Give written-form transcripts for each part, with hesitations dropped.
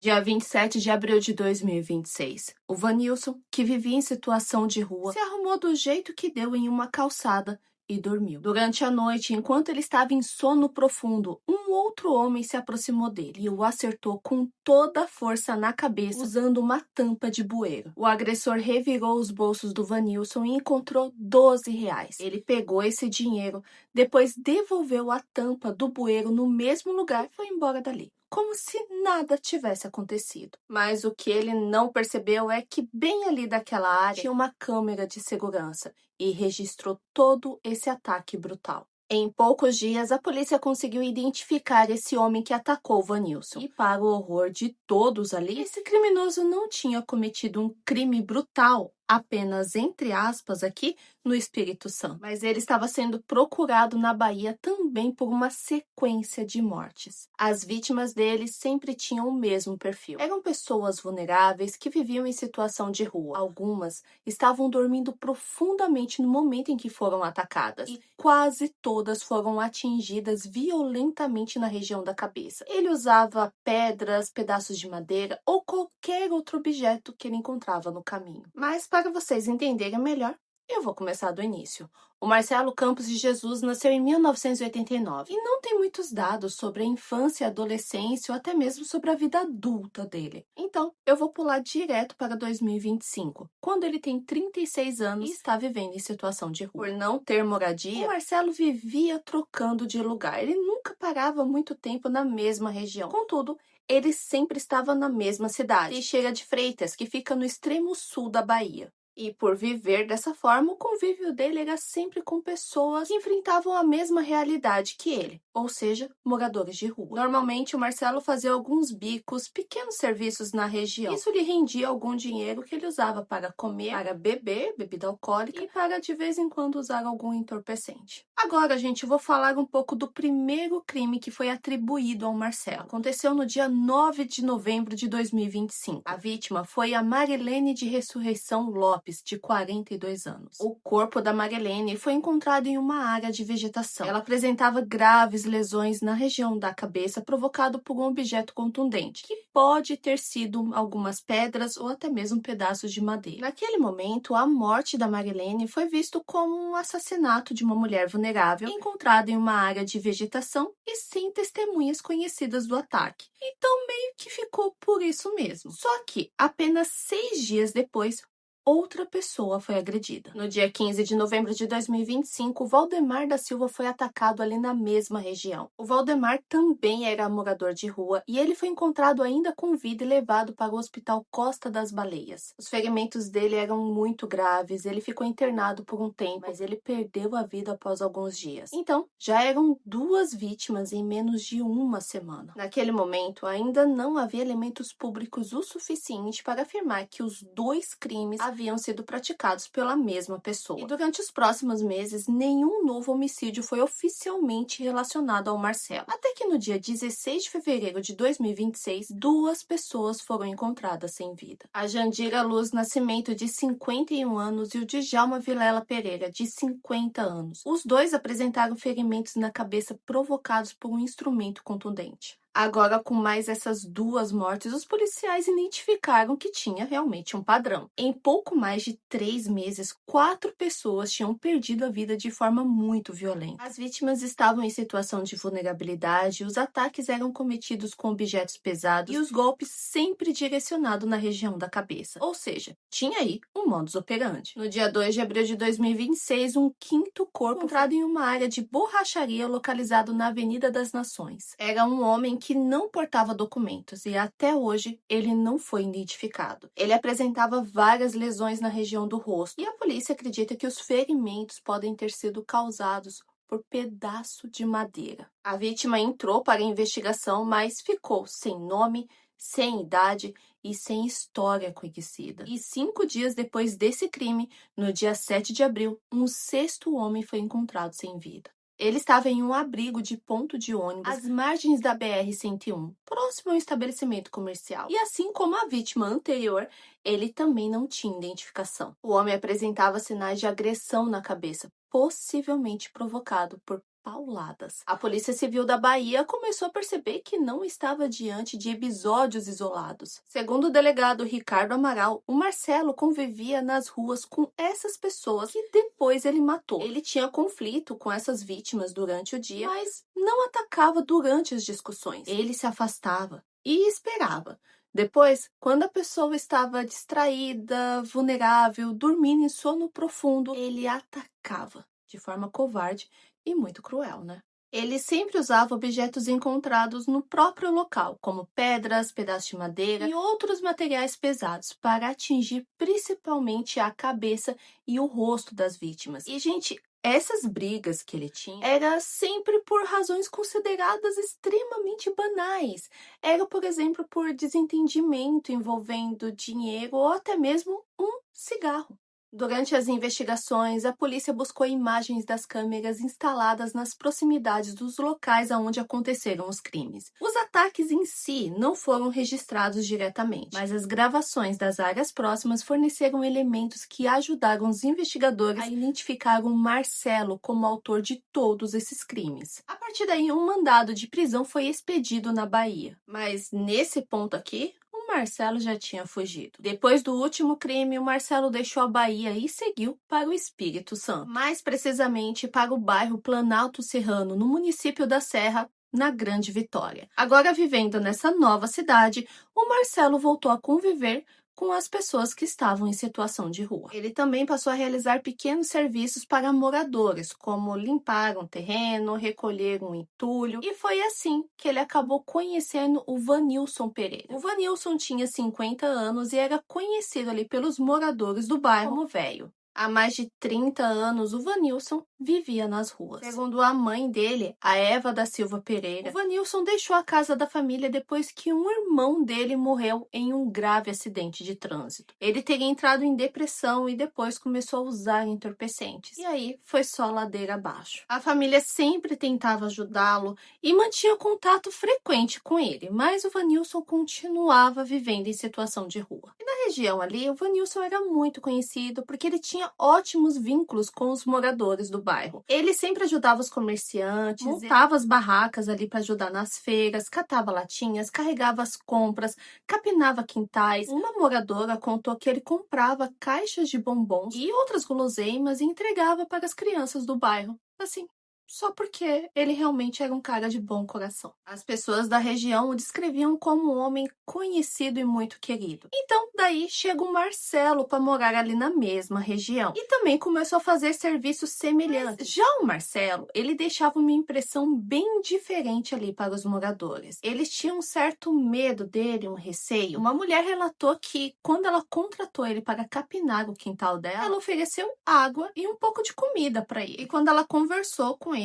Dia 27 de abril de 2026, o Vanilson, que vivia em situação de rua, se arrumou do jeito que deu em uma calçada e dormiu. Durante a noite, enquanto ele estava em sono profundo, um outro homem se aproximou dele e o acertou com toda a força na cabeça, usando uma tampa de bueiro. O agressor revirou os bolsos do Vanilson e encontrou R$ 12. Ele pegou esse dinheiro, depois devolveu a tampa do bueiro no mesmo lugar e foi embora dali, como se nada tivesse acontecido. Mas o que ele não percebeu é que bem ali daquela área tinha uma câmera de segurança e registrou todo esse ataque brutal. Em poucos dias, a polícia conseguiu identificar esse homem que atacou o Vanilson. E para o horror de todos ali, esse criminoso não tinha cometido um crime brutal, apenas entre aspas aqui, no Espírito Santo. Mas ele estava sendo procurado na Bahia também por uma sequência de mortes. As vítimas dele sempre tinham o mesmo perfil. Eram pessoas vulneráveis que viviam em situação de rua. Algumas estavam dormindo profundamente no momento em que foram atacadas. E quase todas foram atingidas violentamente na região da cabeça. Ele usava pedras, pedaços de madeira ou qualquer outro objeto que ele encontrava no caminho. Mas para vocês entenderem melhor, eu vou começar do início. O Marcelo Campos de Jesus nasceu em 1989 e não tem muitos dados sobre a infância e adolescência ou até mesmo sobre a vida adulta dele. Então, eu vou pular direto para 2025, quando ele tem 36 anos e está vivendo em situação de rua. Por não ter moradia, o Marcelo vivia trocando de lugar. Ele nunca parava muito tempo na mesma região. Contudo, ele sempre estava na mesma cidade, Teixeira de Freitas, que fica no extremo sul da Bahia. E por viver dessa forma, o convívio dele era sempre com pessoas que enfrentavam a mesma realidade que ele, ou seja, moradores de rua. Normalmente, o Marcelo fazia alguns bicos, pequenos serviços na região. Isso lhe rendia algum dinheiro que ele usava para comer, para beber, bebida alcoólica, e para de vez em quando usar algum entorpecente. Agora, gente, eu vou falar um pouco do primeiro crime que foi atribuído ao Marcelo. Aconteceu no dia 9 de novembro de 2025. A vítima foi a Marilene de Ressurreição Lopes, de 42 anos. O corpo da Marilene foi encontrado em uma área de vegetação. Ela apresentava graves lesões na região da cabeça provocado por um objeto contundente, que pode ter sido algumas pedras ou até mesmo pedaços de madeira. Naquele momento, a morte da Marilene foi visto como um assassinato de uma mulher vulnerável encontrada em uma área de vegetação e sem testemunhas conhecidas do ataque. Então, meio que ficou por isso mesmo. Só que, apenas 6 dias depois, outra pessoa foi agredida. No dia 15 de novembro de 2025, o Valdemar da Silva foi atacado ali na mesma região. O Valdemar também era morador de rua e ele foi encontrado ainda com vida e levado para o Hospital Costa das Baleias. Os ferimentos dele eram muito graves, ele ficou internado por um tempo, mas ele perdeu a vida após alguns dias. Então, já eram 2 vítimas em menos de uma semana. Naquele momento, ainda não havia elementos públicos o suficiente para afirmar que os 2 crimes haviam sido praticados pela mesma pessoa. E durante os próximos meses, nenhum novo homicídio foi oficialmente relacionado ao Marcelo. Até que no dia 16 de fevereiro de 2026, 2 pessoas foram encontradas sem vida. A Jandira Luz Nascimento, de 51 anos, e o Djalma Vilela Pereira, de 50 anos. Os 2 apresentaram ferimentos na cabeça provocados por um instrumento contundente. Agora, com mais essas 2 mortes, os policiais identificaram que tinha realmente um padrão. Em pouco mais de 3 meses, 4 pessoas tinham perdido a vida de forma muito violenta. As vítimas estavam em situação de vulnerabilidade, os ataques eram cometidos com objetos pesados e os golpes sempre direcionados na região da cabeça. Ou seja, tinha aí um modus operandi. No dia 2 de abril de 2026, um 5º corpo encontrado em uma área de borracharia localizado na Avenida das Nações. Era um homem que não portava documentos e até hoje ele não foi identificado. Ele apresentava várias lesões na região do rosto e a polícia acredita que os ferimentos podem ter sido causados por pedaço de madeira. A vítima entrou para a investigação, mas ficou sem nome, sem idade e sem história conhecida. E 5 dias depois desse crime, no dia 7 de abril, um 6º homem foi encontrado sem vida. Ele estava em um abrigo de ponto de ônibus às margens da BR-101, próximo a um estabelecimento comercial. E assim como a vítima anterior, ele também não tinha identificação. O homem apresentava sinais de agressão na cabeça, possivelmente provocado por pauladas. A Polícia Civil da Bahia começou a perceber que não estava diante de episódios isolados. Segundo o delegado Ricardo Amaral, o Marcelo convivia nas ruas com essas pessoas que depois ele matou. Ele tinha conflito com essas vítimas durante o dia, mas não atacava durante as discussões. Ele se afastava e esperava. Depois, quando a pessoa estava distraída, vulnerável, dormindo em sono profundo, ele atacava de forma covarde e muito cruel, né? Ele sempre usava objetos encontrados no próprio local, como pedras, pedaços de madeira e outros materiais pesados, para atingir principalmente a cabeça e o rosto das vítimas. E, gente, essas brigas que ele tinha era sempre por razões consideradas extremamente banais. Era, por exemplo, por desentendimento envolvendo dinheiro ou até mesmo um cigarro. Durante as investigações, a polícia buscou imagens das câmeras instaladas nas proximidades dos locais onde aconteceram os crimes. Os ataques em si não foram registrados diretamente, mas as gravações das áreas próximas forneceram elementos que ajudaram os investigadores a identificar o Marcelo como autor de todos esses crimes. A partir daí, um mandado de prisão foi expedido na Bahia. Mas nesse ponto aqui, o Marcelo já tinha fugido. Depois do último crime, o Marcelo deixou a Bahia e seguiu para o Espírito Santo. Mais precisamente para o bairro Planalto Serrano, no município da Serra, na Grande Vitória. Agora, vivendo nessa nova cidade, o Marcelo voltou a conviver com as pessoas que estavam em situação de rua. Ele também passou a realizar pequenos serviços para moradores, como limpar um terreno, recolher um entulho, e foi assim que ele acabou conhecendo o Vanilson Pereira. O Vanilson tinha 50 anos e era conhecido ali pelos moradores do bairro como velho. Há mais de 30 anos, o Vanilson vivia nas ruas. Segundo a mãe dele, a Eva da Silva Pereira, o Vanilson deixou a casa da família depois que um irmão dele morreu em um grave acidente de trânsito. Ele teria entrado em depressão e depois começou a usar entorpecentes. E aí foi só ladeira abaixo. A família sempre tentava ajudá-lo e mantinha contato frequente com ele, mas o Vanilson continuava vivendo em situação de rua. E na região ali, o Vanilson era muito conhecido porque ele tinha ótimos vínculos com os moradores do bairro. Ele sempre ajudava os comerciantes, montava as barracas ali para ajudar nas feiras, catava latinhas, carregava as compras, capinava quintais. Uma moradora contou que ele comprava caixas de bombons e outras guloseimas e entregava para as crianças do bairro. Assim, só porque ele realmente era um cara de bom coração. As pessoas da região o descreviam como um homem conhecido e muito querido. Então, daí chega o Marcelo para morar ali na mesma região. E também começou a fazer serviços semelhantes. Já o Marcelo, ele deixava uma impressão bem diferente ali para os moradores. Eles tinham um certo medo dele, um receio. Uma mulher relatou que, quando ela contratou ele para capinar o quintal dela, ela ofereceu água e um pouco de comida para ele. E quando ela conversou com ele,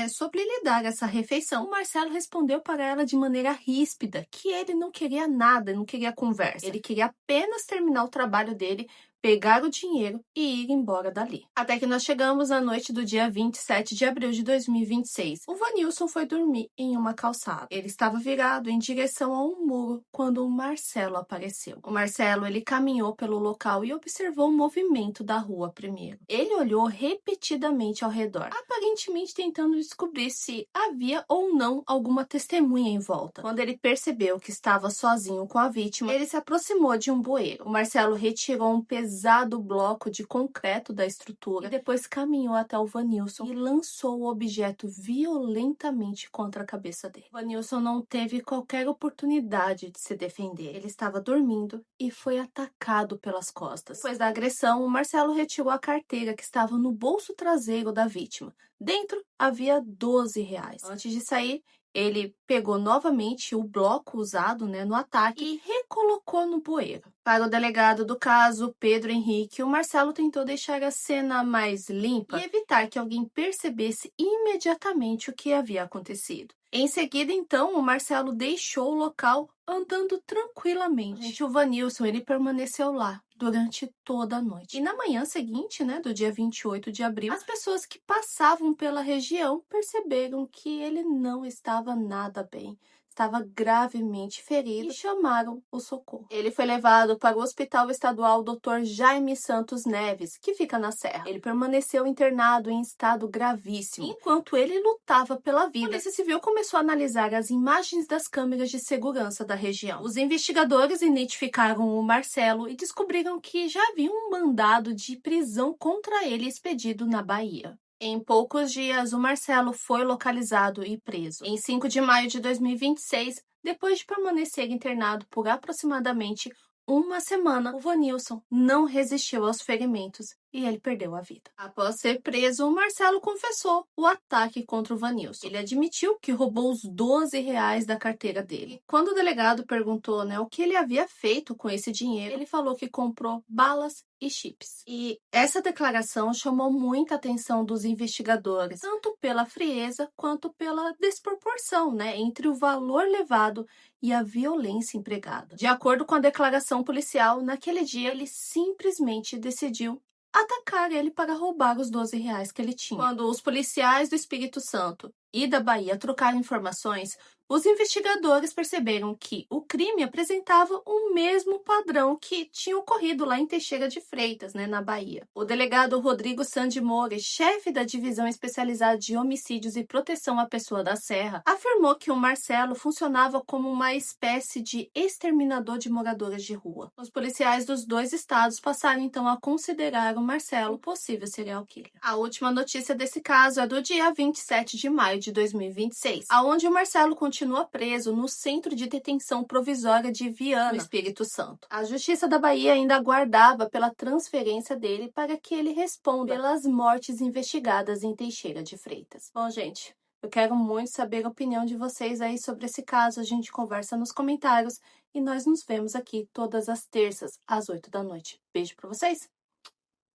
sobre lhe dar essa refeição, o Marcelo respondeu para ela de maneira ríspida que ele não queria nada, não queria conversa. Ele queria apenas terminar o trabalho dele, pegar o dinheiro e ir embora dali. Até que nós chegamos na noite do dia 27 de abril de 2026. O Vanilson foi dormir em uma calçada. Ele estava virado em direção a um muro quando o Marcelo apareceu. O Marcelo, ele caminhou pelo local e observou o movimento da rua primeiro. Ele olhou repetidamente ao redor, aparentemente tentando descobrir se havia ou não alguma testemunha em volta. Quando ele percebeu que estava sozinho com a vítima, ele se aproximou de um bueiro. O Marcelo retirou um pesado bloco de concreto da estrutura e depois caminhou até o Vanilson e lançou o objeto violentamente contra a cabeça dele. O Vanilson não teve qualquer oportunidade de se defender. Ele estava dormindo e foi atacado pelas costas. Depois da agressão, o Marcelo retirou a carteira que estava no bolso traseiro da vítima. Dentro havia R$ 12. Antes de sair, ele pegou novamente o bloco usado no ataque e recolocou no bueiro. Para o delegado do caso, Pedro Henrique, o Marcelo tentou deixar a cena mais limpa e evitar que alguém percebesse imediatamente o que havia acontecido. Em seguida, então, o Marcelo deixou o local andando tranquilamente. O Vanilson, ele permaneceu lá durante toda a noite. E na manhã seguinte, do dia 28 de abril, as pessoas que passavam pela região perceberam que ele não estava nada bem. estava gravemente ferido e chamaram o socorro. Ele foi levado para o Hospital Estadual Dr. Jaime Santos Neves, que fica na Serra. Ele permaneceu internado em estado gravíssimo, enquanto ele lutava pela vida. A Polícia Civil começou a analisar as imagens das câmeras de segurança da região. Os investigadores identificaram o Marcelo e descobriram que já havia um mandado de prisão contra ele expedido na Bahia. Em poucos dias, o Marcelo foi localizado e preso. Em 5 de maio de 2026, depois de permanecer internado por aproximadamente uma semana, o Vanilson não resistiu aos ferimentos e ele perdeu a vida. Após ser preso, o Marcelo confessou o ataque contra o Vanilson. Ele admitiu que roubou os R$ 12 da carteira dele. E quando o delegado perguntou, o que ele havia feito com esse dinheiro, ele falou que comprou balas e chips. E essa declaração chamou muita atenção dos investigadores, tanto pela frieza quanto pela desproporção, entre o valor levado e a violência empregada. De acordo com a declaração policial, naquele dia ele simplesmente decidiu atacar ele para roubar os R$ 12 que ele tinha. Quando os policiais do Espírito Santo e da Bahia trocaram informações, os investigadores perceberam que o crime apresentava o mesmo padrão que tinha ocorrido lá em Teixeira de Freitas, na Bahia. O delegado Rodrigo Sandi Moura, chefe da Divisão Especializada de Homicídios e Proteção à Pessoa da Serra, afirmou que o Marcelo funcionava como uma espécie de exterminador de moradores de rua. Os policiais dos dois estados passaram então a considerar o Marcelo um possível serial killer. A última notícia desse caso é do dia 27 de maio de 2026, aonde o Marcelo continua preso no Centro de Detenção Provisória de Viana, no Espírito Santo. A Justiça da Bahia ainda aguardava pela transferência dele para que ele responda pelas mortes investigadas em Teixeira de Freitas. Bom, gente, eu quero muito saber a opinião de vocês aí sobre esse caso. A gente conversa nos comentários e nós nos vemos aqui todas as terças, às 8 da noite. Beijo pra vocês.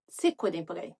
Se cuidem por aí.